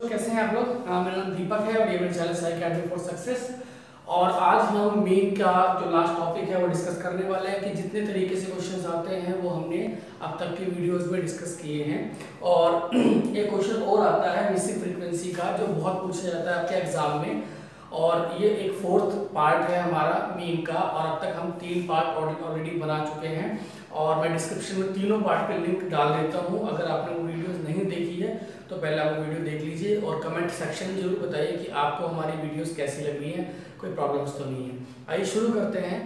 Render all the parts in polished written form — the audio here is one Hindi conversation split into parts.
तो कैसे हैं आप लोग। मेरा नाम दीपक है और ये मेरा चैनल साइकियाट्री फॉर सक्सेस। और आज हम मेन का जो लास्ट टॉपिक है वो डिस्कस करने वाले हैं कि जितने तरीके से क्वेश्चंस आते हैं वो हमने अब तक की वीडियोस में डिस्कस किए हैं। और एक क्वेश्चन और आता है मिसिंग फ्रीक्वेंसी का, जो बहुत पूछा जाता है आपके एग्जाम में। और ये एक फोर्थ पार्ट है हमारा मीन का, और अब तक हम 3 पार्ट ऑलरेडी बना चुके हैं। और मैं डिस्क्रिप्शन में तीनों पार्ट के लिंक डाल देता हूँ। अगर आपने वो वीडियोस नहीं देखी है तो पहले आप वो वीडियो देख लीजिए और कमेंट सेक्शन में जरूर बताइए कि आपको हमारी वीडियोस कैसी लग रही हैं, कोई प्रॉब्लम्स तो नहीं है। आइए शुरू करते हैं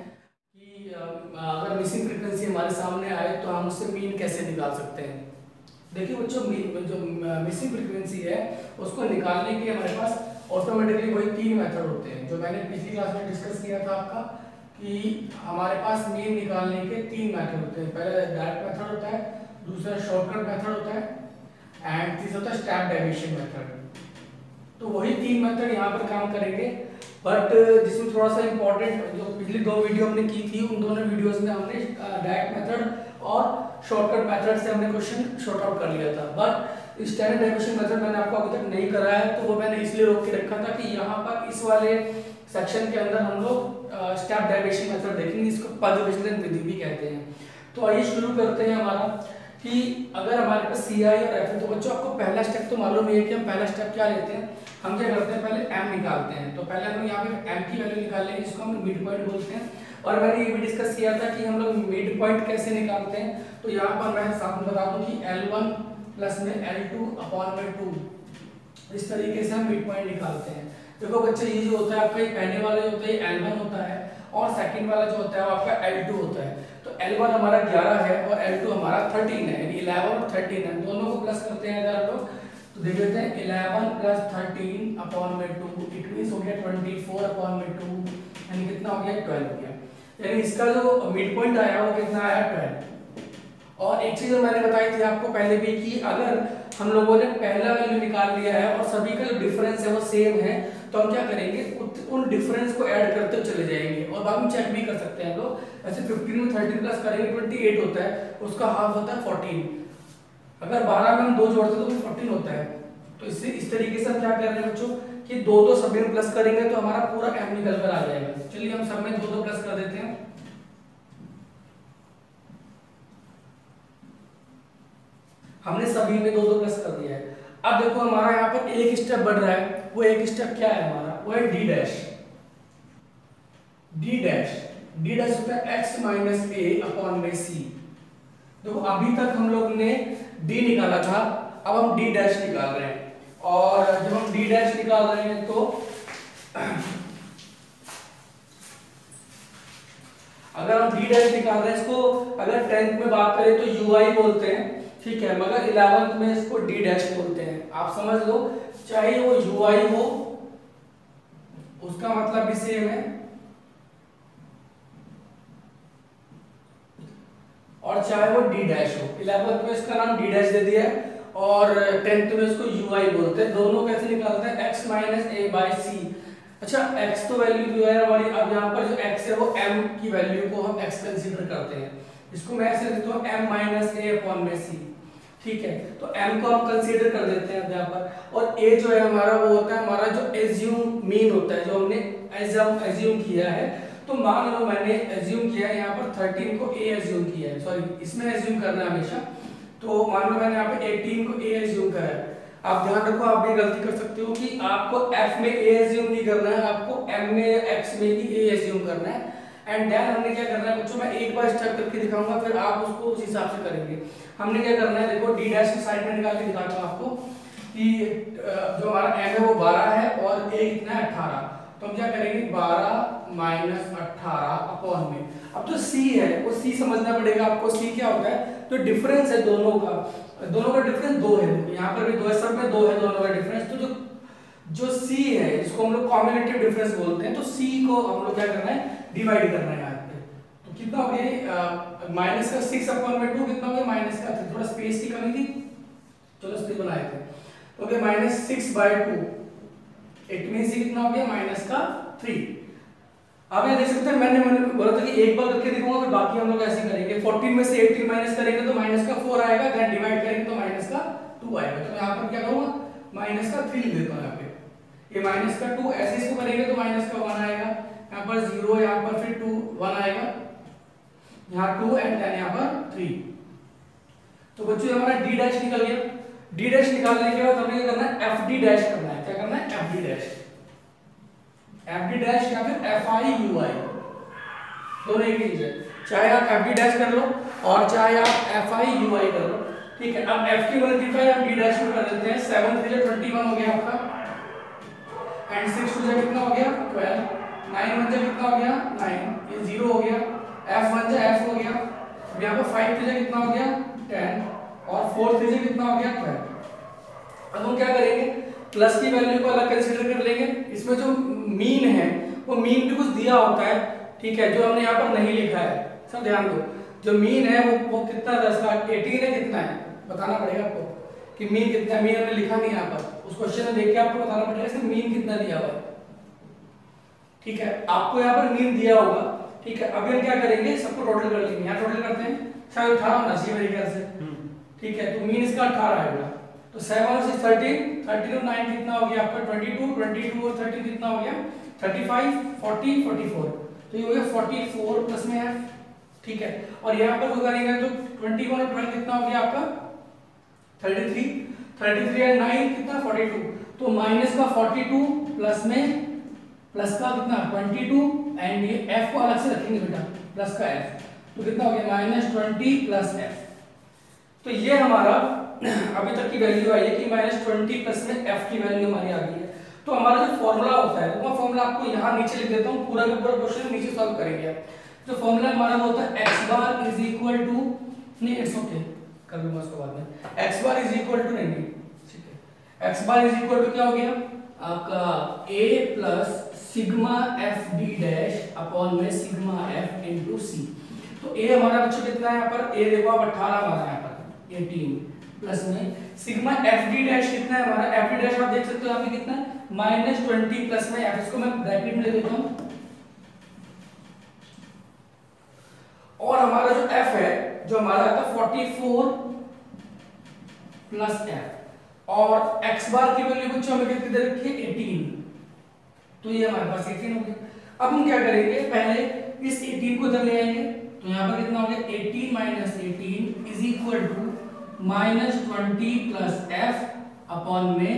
कि अगर मिसिंग फ्रीक्वेंसी हमारे सामने आए तो हम उससे मीन कैसे निकाल सकते हैं। देखिए बच्चों, जो मिसिंग फ्रीक्वेंसी है उसको निकालने के हमारे पास ऑटोमेटिकली वही 3 मेथड होते हैं जो मैंने पिछली क्लास में डिस्कस किया था आपका, कि हमारे पास मीन निकालने के 3 मेथड होते हैं। पहला डायरेक्ट मेथड होता है, दूसरा शॉर्टकट मेथड होता है एंड तीसरा होता है स्टेप डेविएशन मेथड। तो वही 3 मेथड यहाँ पर काम करेंगे, बट जिसमें थोड़ा सा इंपॉर्टेंट, जो पिछली 2 वीडियो हमने की थी उन दोनों वीडियोस में हमने डायरेक्ट मेथड और शॉर्टकट मेथड से हमने क्वेश्चन शॉर्ट आउट कर लिया था। बट स्टैंडर्ड डेविएशन मेथड मैंने आपको अभी तक नहीं कराया है, तो वो मैंने इसलिए रोक के रखा था कि यहाँ पर इस वाले सेक्शन के अंदर हम लोग स्टेप डेविएशन मेथड देखेंगे, इसको पद विचलन विधि भी कहते हैं। तो आइए शुरू करते हैं हमारा कि अगर हमारे पास सी आई और एफ है, तो बच्चों आपको पहला स्टेप तो मालूम है कि हम पहला स्टेप क्या लेते हैं। हम क्या करते हैं, पहले एम निकालते हैं। तो पहले हम यहाँ पे एम की वैल्यू निकाल लेंगे, जिसको हम मिड पॉइंट बोलते हैं। और मैंने ये भी डिस्कस किया था कि हम लोग मिड पॉइंट कैसे निकालते हैं। तो यहाँ पर मैं साथ में बता दूं कि L1 प्लस में L2 अपॉन में 2, इस तरीके से हम मिड पॉइंट निकालते हैं। देखो बच्चे, ये जो होता है आपका पहले वाला जो होता है L1 होता है और सेकंड वाला जो होता है वो आपका L2 होता है। तो L1 हमारा 11 है और L2 हमारा 13 है, यानी 11 और 13 है, दोनों को प्लस करते हैं अगर आप लोग तो देख लेते हैं 11 प्लस 13 अपॉन में 2, इट मींस हो गया 24 अपॉन में 2, यानी कितना हो गया 12 हो गया। यानी इसका जो मिड पॉइंट आया वो कितना आया 12। और एक चीज मैंने बताई थी आपको पहले भी कि अगर हम लोगों ने पहला वैल्यू निकाल लिया है और सभी का जो डिफरेंस है वो सेम है, तो हम क्या करेंगे, उन डिफरेंस को ऐड करते चले जाएंगे। और बाद में चेक भी कर सकते हैं लोग, ऐसे 15 में 13 प्लस करेंगे 28 होता है, उसका हाफ होता है 14। अगर 12 में हम 2 जोड़ते हैं तो 14 होता है। तो इससे इस तरीके से हम क्या कर रहे हैं बच्चों कि 2 सभी में प्लस करेंगे तो हमारा पूरा एम निकल कर आ जाएगा। चलिए हम सब में 2 प्लस कर देते हैं। हमने सभी में 2 प्लस कर दिया है। अब देखो हमारा यहाँ पर एक स्टेप बढ़ रहा है, वो एक स्टेप क्या है हमारा, वो है डी डैश। डी डैश होता है x माइनस ए अपॉन में सी। देखो अभी तक हम लोग ने d निकाला था, अब हम डी डैश निकाल रहे हैं। और जब हम डी डैश निकाल रहे हैं तो अगर हम डी डैश निकाल रहे हैं, इसको अगर 10th में बात करें तो ui बोलते हैं, ठीक है, मगर 11th में इसको डी डैश बोलते हैं। आप समझ लो, चाहे वो ui हो उसका मतलब भी सेम है, और चाहे वो डी डैश हो। 11th में इसका नाम डी डैश दे दिया है और 10th में इसको ui बोलते हैं। दोनों कैसे निकालते हैं, x माइनस ए बाई सी। अच्छा, x तो वैल्यू जो है हमारी, अब यहाँ पर जो x है वो m की वैल्यू को हम x कंसीडर करते हैं। इसको मैं ऐसे लिखता हूँ m माइनस ए अपॉन में सी, ठीक है। तो m को हम कंसीडर कर देते हैं यहाँ पर। और a जो है हमारा वो होता है हमारा जो एज्यूम मीन होता है, जो हमने एज्यूम किया है। तो मान लो मैंने एज्यूम किया है यहाँ पर 13 को a एज्यूम किया है, सॉरी इसमें एज्यूम करना है हमेशा। तो मान लो मैंने यहाँ पे 18 को a एज्यूम करा है। आप ध्यान रखो, आप भी गलती कर सकते हो कि आपको f में a एज्यूम नहीं करना है, आपको m में x में ही a एज्यूम करना है। एंड देन हमने क्या करना है बच्चों, मैं एक बार स्टेप करके दिखाऊंगा, फिर आप उसको उस हिसाब से करेंगे। हमने क्या करना है, देखो डी डैश की साइड में निकाल के दिखाता हूँ आपको कि जो हमारा m है वो 12 है और a कितना है 18। तो हम क्या करेंगे, 12 माइनस 18 अपॉन में, अब जो c है वो c समझना पड़ेगा आपको। c क्या होता है, तो डिफरेंस है दोनों का डिफरेंस 2 है। यहाँ पर भी 2 है, सब में 2 है दोनों का डिफरेंस। तो जो c है इसको हम लोग कॉम्युलेटिव डिफरेंस बोलते हैं। तो c को हम लोग क्या करना है, डिवाइड करना है यहाँ पे। तो कितना हो गया, माइनस का 6 अपॉन में 2 कितना हो गया, माइनस का 3, थोड़ा स्पेस की कमी थी, चलो स्पेस बनाए थे। तो हो गया माइनस 6/2, इट मींस कितना हो गया, माइनस का 3। आप ये देख सकते हैं, मैंने बोला था कि एक बार करके दिखाऊंगा, फिर बाकी हम लोग ऐसे करेंगे। 14 में से 18 माइनस करेंगे तो माइनस का 4 आएगा, देन डिवाइड करेंगे तो माइनस का 2 आएगा। तो मैं यहाँ पर क्या करूंगा, माइनस का 3 लिख देता हूँ यहाँ पे, ये माइनस का 2, ऐसे इसको करेंगे तो माइनस का 1 आएगा, यहाँ पर 0, यहाँ पर फिर 2 1 आएगा, यहाँ 2 एंड देन यहाँ पर 3। तो बच्चों हमारा डी डैश निकल गया। डी डैश निकालने के बाद हमें क्या करना है, एफ डी डैश करना है। क्या करना है, F D dash, F D dash या फिर एफ आई यू आई, दोनों एक ही चीज है। चाहे आप एफ डी डैश कर लो और चाहे आप एफ आई यू आई कर लो, ठीक है। अब एफ की मल्टीप्लाई हम डी डैश में कर देते हैं। 7 3 21 हो गया आपका, एंड 6 2 कितना हो गया 12, 9 1 कितना हो गया 9, ये 0 हो गया, एफ 1 एफ हो गया। अब यहाँ पर 5 3 कितना हो गया 10 और 4 3 कितना हो गया 12। अब हम क्या करेंगे, प्लस की वैल्यू को अलग कंसीडर कर लेंगे। इसमें जो मीन है वो मीन भी कुछ दिया होता है, ठीक है, जो हमने यहाँ पर नहीं लिखा है। सब ध्यान दो, जो मीन है वो कितना था इसका, 18 है, कितना है बताना पड़ेगा आपको कि मीन कितना है। मीन हमने लिखा नहीं यहाँ पर, उस क्वेश्चन में देख के आपको बताना पड़ेगा इसमें मीन कितना दिया हुआ है, ठीक है। आपको यहाँ पर मीन दिया होगा, ठीक है। अभी हम क्या करेंगे, सबको टोटल कर लेंगे। यहाँ टोटल करते हैं, शायद 18 होना चाहिए मेरे ख्याल से, ठीक है। तो मीन इसका 18 आएगा। तो 7 और 6 13, 13 और 9 कितना हो गया आपका 22, 22 और 13 कितना हो गया 35, 40, 44। तो ये हो गया 44 प्लस में है, ठीक है। और यहाँ पर करेंगे तो 21 और 12 कितना हो गया आपका 33, 33 और 9 कितना 42। तो माइनस का 42 प्लस में प्लस का कितना 22 एंड ये f को अलग से रखेंगे बेटा, प्लस का f, तो कितना हो गया -20 प्लस f। तो ये हमारा अभी तक की वैल्यू आई है कि -20 प्लस में f की वैल्यू हमारी आ गई है। तो हमारा जो फॉर्मूला होता है वो फॉर्मूला आपको यहाँ नीचे लिख देता हूँ, पूरा का पूरा क्वेश्चन नीचे सॉल्व करेंगे। जो फॉर्मूला हमारा होता है x bar is equal to, नहीं इट्स ओके कर लूंगा उसको बाद में, x bar is equal to, नहीं ठीक है, x bar is equal to क्या हो गया आपका a plus sigma F D dash upon में सिग्मा एफ इनटू सी। तो a हमारा बच्चों कितना है यहाँ पर, a देखो आप 18 हमारा यहाँ पर 18 प्लस में सिग्मा एफ डी डैश कितना है हमारा, एफ डी डैश आप देख सकते हो यहाँ पे कितना है -20 प्लस में f, इसको मैं ब्रैकेट में ले देता हूँ। और हमारा जो f है जो हमारा था 44 प्लस f और x बार की वैल्यू बच्चों हमें कितनी दे रखी है 18, तो ये हमारे पास 18 हो गया। अब हम क्या करेंगे, पहले इस 18 को इधर ले आएंगे, तो यहाँ पर कितना हो गया 18 minus 18 is equal to -20 plus f upon में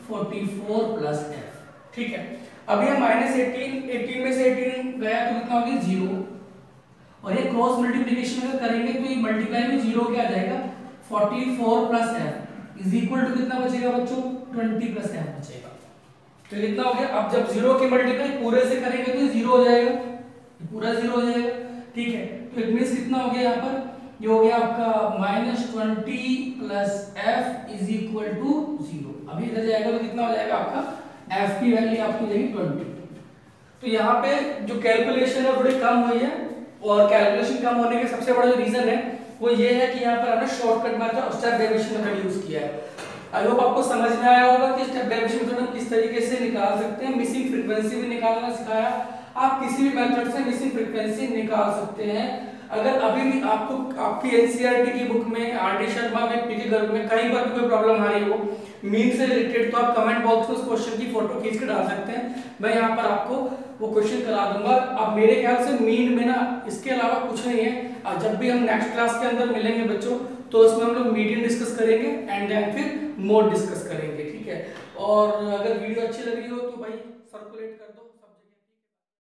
44 प्लस f, ठीक है। अब ये -18 में से 18 गया तो कितना हो गया 0, और ये क्रॉस मल्टीप्लिकेशन अगर करेंगे तो ये मल्टीप्लाई में 0 क्या आ जाएगा 44 plus f is equal to कितना बचेगा बच्चों 20 प्लस f बचेगा। तो कितना हो गया, अब जब 0 की मल्टीप्लाई पूरे से करेंगे तो 0 हो जाएगा, पूरा 0 हो जाएगा, ठीक है। तो इट मींस कितना हो गया यहाँ पर, ये हो गया आपका -20 plus f is equal to 0। अभी इधर जाएगा तो कितना हो जाएगा आपका f की वैल्यू आपकी जाएगी 20। तो यहाँ पे जो कैलकुलेशन है थोड़ी कम हुई है, और कैलकुलेशन कम होने का सबसे बड़ा जो रीजन है वो ये है कि यहाँ पर हमने shortcut method step derivation method use किया है। आई होप आपको समझ में आया होगा कि स्टेप डेरिवेशन मेथड हम किस तरीके से निकाल सकते हैं। मिसिंग फ्रीक्वेंसी भी निकालना सिखाया, आप किसी भी मेथड से मिसिंग फ्रीक्वेंसी निकाल सकते हैं। अगर अभी भी आपको आपकी एनसीईआरटी की बुक में, आरडी शर्मा में, पीके गर्ग में कहीं पर कोई प्रॉब्लम आ रही हो मीन से रिलेटेड, तो आप कमेंट बॉक्स में उस क्वेश्चन की फोटो खींच के डाल सकते हैं, मैं यहाँ पर आपको वो क्वेश्चन करा दूंगा। अब मेरे ख्याल से मीन में ना इसके अलावा कुछ नहीं है। और जब भी हम नेक्स्ट क्लास के अंदर मिलेंगे बच्चों तो उसमें हम लोग मीडियन डिस्कस करेंगे एंड देन फिर मोड डिस्कस करेंगे, ठीक है। और अगर वीडियो अच्छी लग रही हो तो भाई सर्कुलेट कर दो सब जगह।